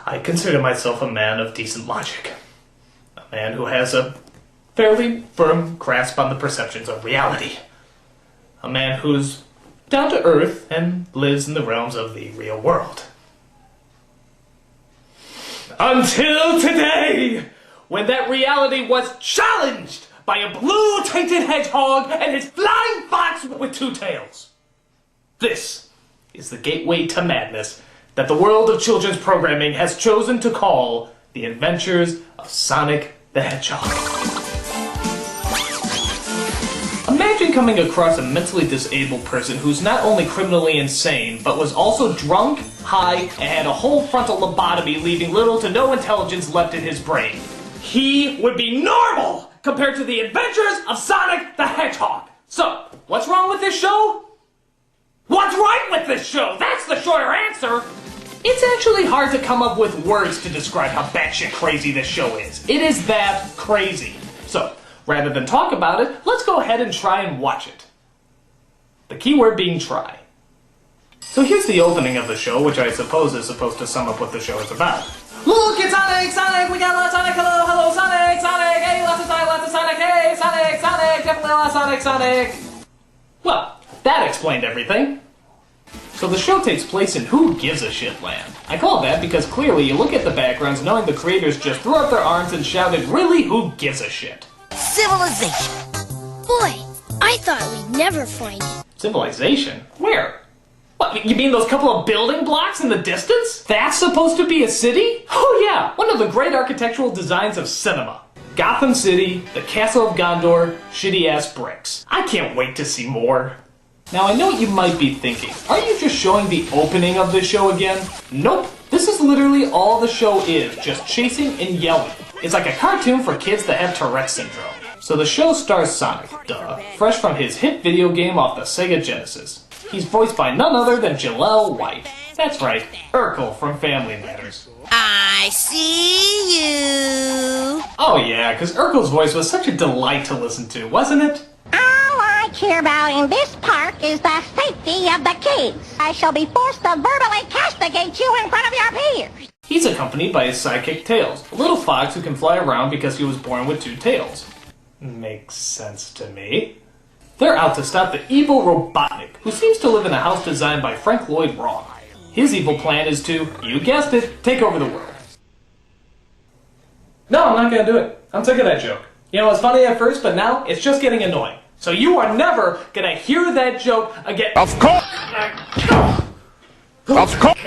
I consider myself a man of decent logic. A man who has a fairly firm grasp on the perceptions of reality. A man who's down to earth and lives in the realms of the real world. Until today, when that reality was challenged by a blue-tainted hedgehog and his flying fox with two tails. This is the gateway to madness that the world of children's programming has chosen to call The Adventures of Sonic the Hedgehog. Imagine coming across a mentally disabled person who's not only criminally insane, but was also drunk, high, and had a whole frontal lobotomy, leaving little to no intelligence left in his brain. He would be normal compared to the adventures of Sonic the Hedgehog. So, what's wrong with this show? What's right with this show? That's the shorter answer. It's actually hard to come up with words to describe how batshit crazy this show is. It is that crazy. So, rather than talk about it, let's go ahead and try and watch it. The keyword being try. So here's the opening of the show, which I suppose is supposed to sum up what the show is about. Look, it's Sonic! Sonic! We got a lot of Sonic! Hello! Hello! Sonic! Sonic! Hey! Lots of Sonic! Lots of Sonic! Hey! Sonic! Sonic! Definitely a lot of Sonic! Sonic! Well, that explained everything. So the show takes place in Who Gives a Shit land. I call it that because clearly you look at the backgrounds knowing the creators just threw up their arms and shouted, really, who gives a shit? Civilization. Boy, I thought we'd never find it. Civilization? Where? What, you mean those couple of building blocks in the distance? That's supposed to be a city? Oh yeah, one of the great architectural designs of cinema. Gotham City, the Castle of Gondor, shitty-ass bricks. I can't wait to see more. Now I know what you might be thinking. Are you just showing the opening of the show again? Nope. This is literally all the show is, just chasing and yelling. It's like a cartoon for kids that have Tourette's syndrome. So the show stars Sonic, duh, fresh from his hit video game off the Sega Genesis. He's voiced by none other than Jaleel White. That's right, Urkel from Family Matters. I see you. Oh yeah, because Urkel's voice was such a delight to listen to, wasn't it? All I care about in this park is the safety of the kids. I shall be forced to verbally castigate you in front of your peers. He's accompanied by his sidekick Tails, a little fox who can fly around because he was born with two tails. Makes sense to me. They're out to stop the evil Robotnik, who seems to live in a house designed by Frank Lloyd Wright. His evil plan is to, you guessed it, take over the world. No, I'm not gonna do it. I'm sick of that joke. You know, it's funny at first, but now it's just getting annoying. So you are never gonna hear that joke again. Of course! Of course!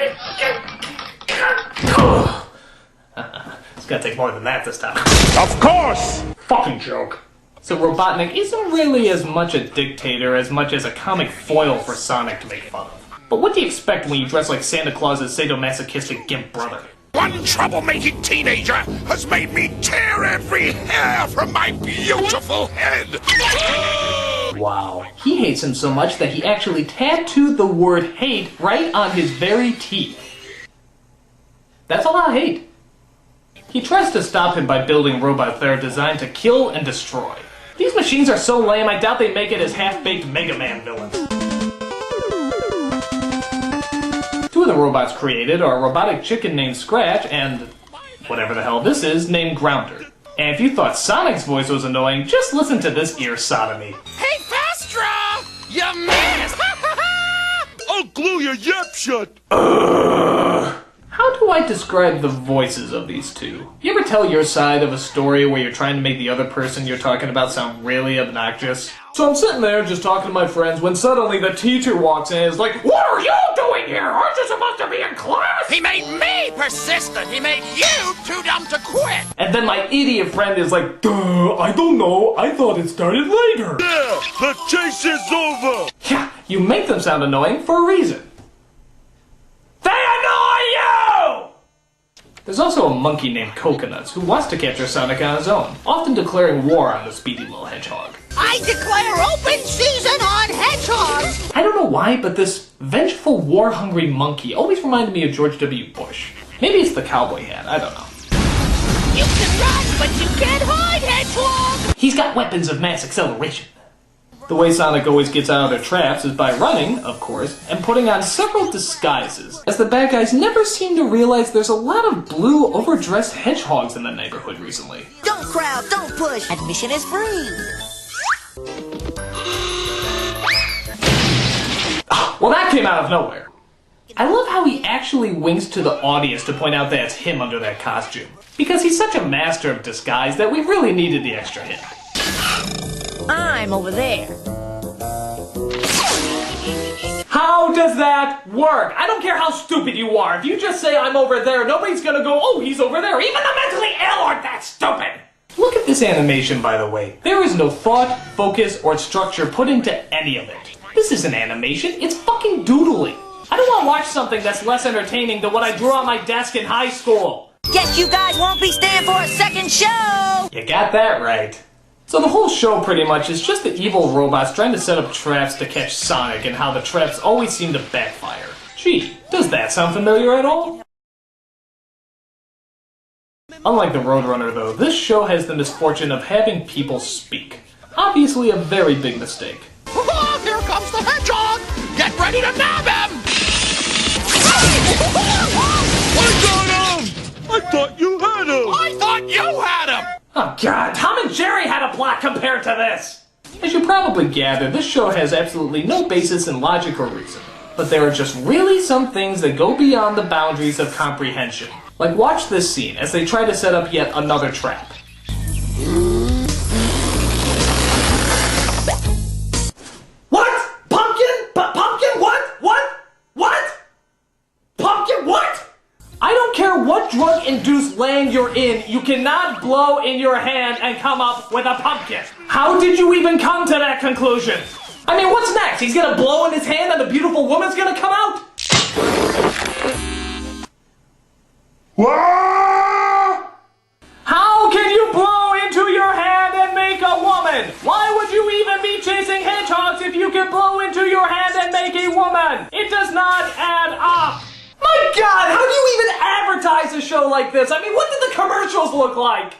It's gonna take more than that this time. Of course! Fucking joke. So Robotnik isn't really as much a dictator as much as a comic foil for Sonic to make fun of. But what do you expect when you dress like Santa Claus's sadomasochistic gimp brother? One troublemaking teenager has made me tear every hair from my beautiful head! Wow. He hates him so much that he actually tattooed the word hate right on his very teeth. That's a lot of hate. He tries to stop him by building robots that are designed to kill and destroy. These machines are so lame, I doubt they make it as half-baked Mega Man villains. Two of the robots created are a robotic chicken named Scratch and whatever the hell this is named Grounder. And if you thought Sonic's voice was annoying, just listen to this ear sodomy. Hey, Fastra! You missed! I'll glue your yap shut! How do I describe the voices of these two? You ever tell your side of a story where you're trying to make the other person you're talking about sound really obnoxious? So I'm sitting there just talking to my friends when suddenly the teacher walks in and is like, "What are you doing here? Aren't you supposed to be in class?" He made me persistent! He made you too dumb to quit! And then my idiot friend is like, "Duh, I don't know. I thought it started later." Yeah, the chase is over! Yeah, you make them sound annoying for a reason. They annoy you! There's also a monkey named Coconuts who wants to capture Sonic on his own, often declaring war on the speedy little hedgehog. I declare open season on hedgehogs! I don't know why, but this vengeful, war-hungry monkey always reminded me of George W. Bush. Maybe it's the cowboy hat, I don't know. You can run, but you can't hide, hedgehog! He's got weapons of mass acceleration. The way Sonic always gets out of their traps is by running, of course, and putting on several disguises, as the bad guys never seem to realize there's a lot of blue, overdressed hedgehogs in the neighborhood recently. Don't crowd, don't push. Admission is free. Well, that came out of nowhere. I love how he actually winks to the audience to point out that it's him under that costume, because he's such a master of disguise that we really needed the extra hint. I'm over there. How does that work? I don't care how stupid you are. If you just say I'm over there, nobody's gonna go, oh, he's over there. Even the mentally ill aren't that stupid. Look at this animation, by the way. There is no thought, focus, or structure put into any of it. This isn't animation, it's fucking doodling. I don't want to watch something that's less entertaining than what I drew on my desk in high school. Guess you guys won't be staying for a second show. You got that right. So the whole show pretty much is just the evil robots trying to set up traps to catch Sonic and how the traps always seem to backfire. Gee, does that sound familiar at all? Unlike the Roadrunner though, this show has the misfortune of having people speak. Obviously a very big mistake. Oh, here comes the Hedgehog! Get ready to nab him! I got him! I thought you had him! I thought you had him! Oh god, Tom and Jerry had a plot compared to this! As you probably gather, this show has absolutely no basis in logic or reason. But there are just really some things that go beyond the boundaries of comprehension. Like watch this scene as they try to set up yet another trap. What? Pumpkin? Pumpkin? What? Pumpkin? What? I don't care what drug-induced land you're in, you cannot blow in your hand and come up with a pumpkin. How did you even come to that conclusion? I mean, what's next? He's gonna blow in his hand and the beautiful woman's gonna come out? How can you blow into your hand and make a woman? Why would you even be chasing hedgehogs if you can blow into your hand and make a woman? It does not add up. My god, how do you even advertise a show like this? I mean, what did the commercials look like?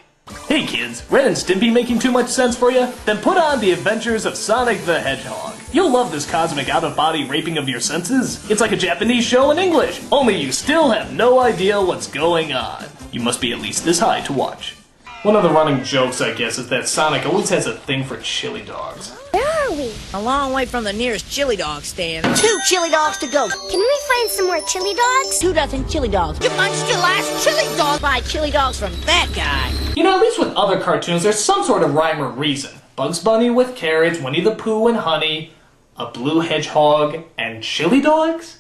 Hey kids, Ren and Stimpy making too much sense for you? Then put on The Adventures of Sonic the Hedgehog. You'll love this cosmic out-of-body raping of your senses. It's like a Japanese show in English, only you still have no idea what's going on. You must be at least this high to watch. One of the running jokes, I guess, is that Sonic always has a thing for chili dogs. Where are we? A long way from the nearest chili dog stand. 2 chili dogs to go. Can we find some more chili dogs? 2 dozen chili dogs. You punched your last chili dog. Buy chili dogs from that guy. You know, at least with other cartoons, there's some sort of rhyme or reason. Bugs Bunny with carrots, Winnie the Pooh and honey, a blue hedgehog, and chili dogs?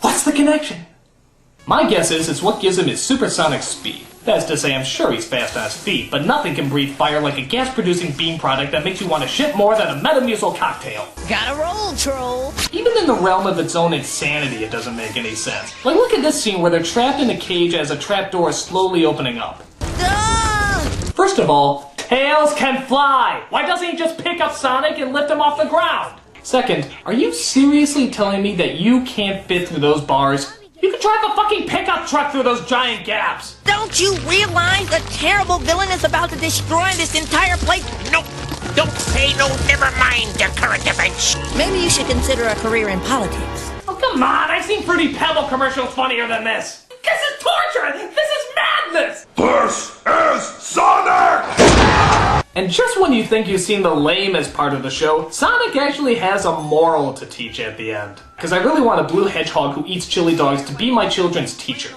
What's the connection? My guess is it's what gives him his supersonic speed. That's to say, I'm sure he's fast on his feet, but nothing can breathe fire like a gas-producing beam product that makes you want to shit more than a Metamucil cocktail. Gotta roll, troll. Even in the realm of its own insanity, it doesn't make any sense. Like, look at this scene where they're trapped in a cage as a trapdoor is slowly opening up. First of all, tails can fly! Why doesn't he just pick up Sonic and lift him off the ground? Second, are you seriously telling me that you can't fit through those bars? You can drive a fucking pickup truck through those giant gaps! Don't you realize the terrible villain is about to destroy this entire place? Nope. Don't say no, never mind the current events. Maybe you should consider a career in politics. Oh, come on! I've seen Fruity Pebble commercials funnier than this! This is torture! This is madness! This is Sonic! And just when you think you've seen the lamest part of the show, Sonic actually has a moral to teach at the end. Because I really want a blue hedgehog who eats chili dogs to be my children's teacher.